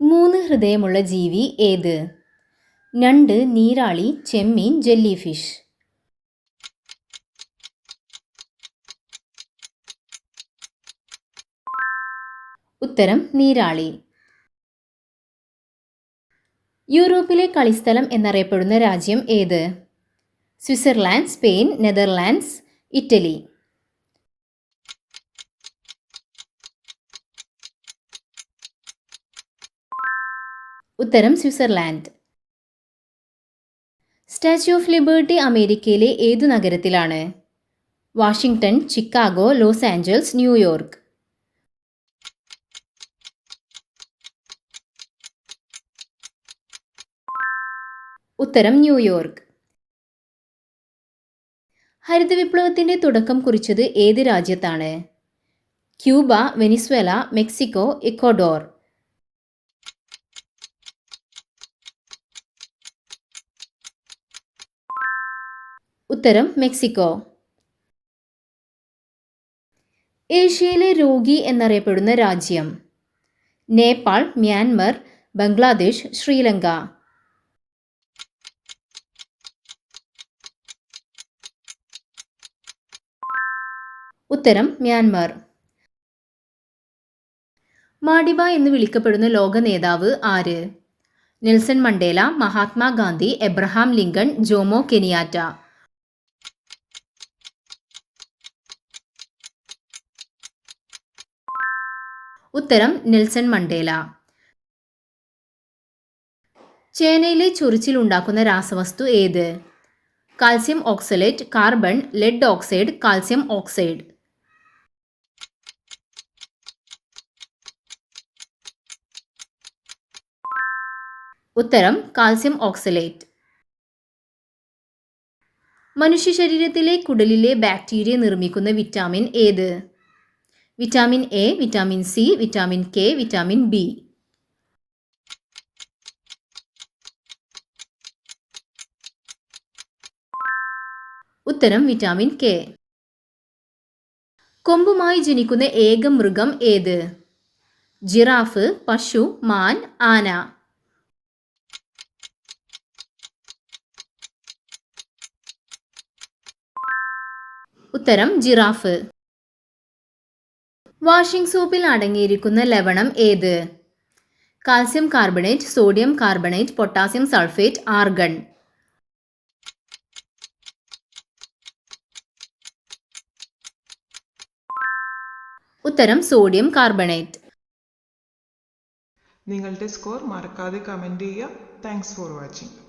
മൂന്ന് ഹൃദയമുള്ള ജീവി ഏത്? ഞണ്ട്, നീരാളി, ചെമ്മീൻ, ജെല്ലി ഫിഷ്. ഉത്തരം നീരാളി. യൂറോപ്പിലെ കളിസ്ഥലം എന്നറിയപ്പെടുന്ന രാജ്യം ഏത്? Switzerland, Spain, Netherlands, Italy. ഉത്തരം സ്വിറ്റ്സർലാൻഡ്. സ്റ്റാച്യു ഓഫ് ലിബർട്ടി അമേരിക്കയിലെ ഏതു നഗരത്തിലാണ്? Washington, Chicago, Los Angeles, New York. ഉത്തരം ന്യൂയോർക്ക്. ഹരിത വിപ്ലവത്തിന്റെ തുടക്കം കുറിച്ചത് ഏത് രാജ്യത്താണ്? Cuba, Venezuela, Mexico, Ecuador. ഉത്തരം മെക്സിക്കോ. ഏഷ്യയിലെ രോഗി എന്നറിയപ്പെടുന്ന രാജ്യം? നേപ്പാൾ, മ്യാൻമർ, ബംഗ്ലാദേശ്, ശ്രീലങ്ക. ഉത്തരം മ്യാൻമർ. മാഡിബ എന്ന് വിളിക്കപ്പെടുന്ന ലോക നേതാവ് ആര്? Nelson Mandela, Mahatma Gandhi, Abraham Lincoln, Jomo Kenyatta. ഉത്തരം നെൽസൺ മണ്ടേല. ചേനയിലെ ചൊറിച്ചിൽ ഉണ്ടാക്കുന്ന രാസവസ്തു ഏത്? Calcium oxalate, carbon, lead oxide, calcium oxide. ഉത്തരം കാൽസ്യം ഓക്സലേറ്റ്. മനുഷ്യ ശരീരത്തിലെ കുടലിലെ ബാക്ടീരിയ നിർമ്മിക്കുന്ന വിറ്റാമിൻ ഏത്? Vitamin A, vitamin C, vitamin K, vitamin B. ഉത്തരം വിറ്റാമിൻ കെ. കൊമ്പുമായി ജനിക്കുന്ന ഏക മൃഗം ഏത്? ജിറാഫ്, പശു, മാൻ, ആന. ഉത്തരം ജിറാഫ്. വാഷിംഗ് സോപ്പിൽ അടങ്ങിയിരിക്കുന്ന ലവണം ഏത്? Calcium carbonate, sodium carbonate, potassium sulphate, argon. ഉത്തരം സോഡിയം കാർബണേറ്റ്. നിങ്ങളുടെ സ്കോർ മറക്കാതെ കമൻറ്റ് ചെയ്യുക. Thanks for watching.